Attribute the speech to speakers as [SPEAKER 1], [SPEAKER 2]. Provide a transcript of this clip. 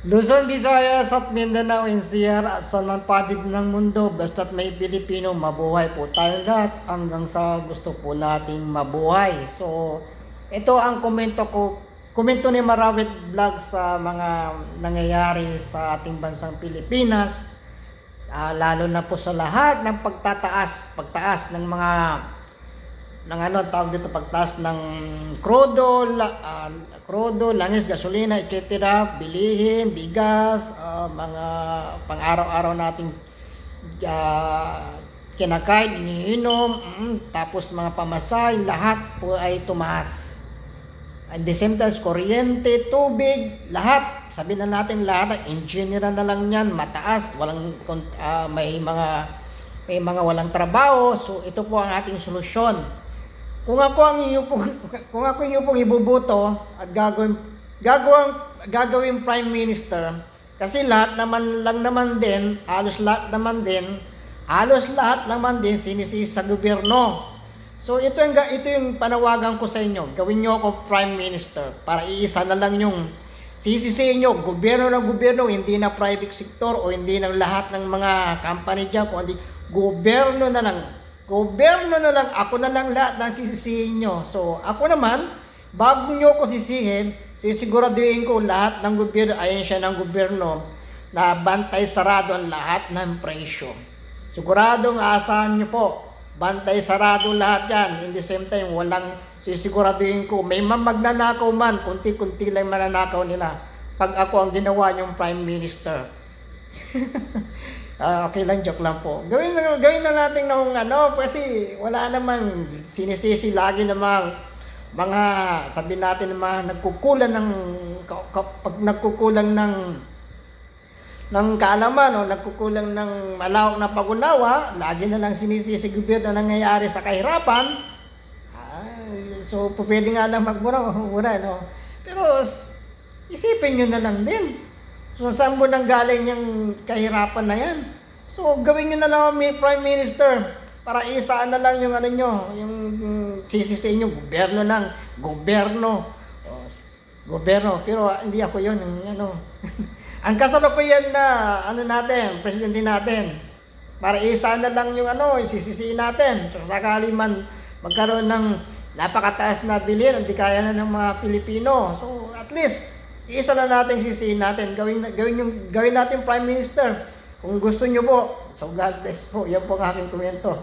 [SPEAKER 1] Luzon, Visayas at Mindanao NCR at sa panig ng mundo, basta't may Pilipino, mabuhay po tayo lahat hanggang sa gusto po nating mabuhay. So, ito ang komento ni Marawit Vlog sa mga nangyayari sa ating bansang Pilipinas. Lalo na po sa lahat ng pagtaas ng mga tawag dito, pagtaas ng krudo, langis, gasolina, etc. Bilihin, bigas, mga pang-araw-araw nating kinakain, iniinom, tapos mga pamasay, lahat po ay tumaas. At the same time, kuryente, tubig, lahat, sabihin na natin lahat, engineer na lang yan, mataas, may mga walang trabaho. So ito po ang ating solusyon. Kung ako yung pong ibubuto at gagawin Prime Minister, kasi halos lahat naman din sinisisi sa gobyerno. So ito yung panawagan ko sa inyo, gawin niyo ako Prime Minister para iisa na lang yung sisisihin niyo, gobyerno ng gobyerno, hindi na private sector o hindi ng lahat ng mga company diyan, kundi gobyerno na lang. Ako na lang lahat ng sisisihin nyo. So, ako naman, bago nyo ko sisihin, sisiguraduhin ko lahat ng gobyerno, ayon siya ng gobyerno, na bantay sarado ang lahat ng presyo. Siguradong aasahan nyo po, bantay sarado lahat yan. In the same time, walang sisiguraduhin ko, may magnanakaw man, kunti-kunti lang mananakaw nila, pag ako ang ginawa nyong Prime Minister. Okay lang, joke lang po. Gawin na natin ng kasi wala namang sinisisi lagi ng mga sabi natin ng mga nagkukulang pag nagkukulang ng kaalaman o nagkukulang ng malawak na pag-unawa, lagi na lang sinisisi gobyerno na nangyayari sa kahirapan. So pwede nga lang magmura, no? Pero isipin nyo na lang din. So, saan mo nang galing yung kahirapan na yan? So, gawin nyo na lang may Prime Minister para isaan na lang yung yung sisisiin nyo, gobyerno. Pero hindi ako yun, ang kasalukuyan na, presidente natin, para isaan na lang yung sisisiin natin. So, sakali man magkaroon ng napakataas na bilhin, hindi kaya na ng mga Pilipino. So, at least, isa na natin sisihin natin, gawin natin Prime Minister. Kung gusto nyo po, so God bless po. Yan po ang aking komento.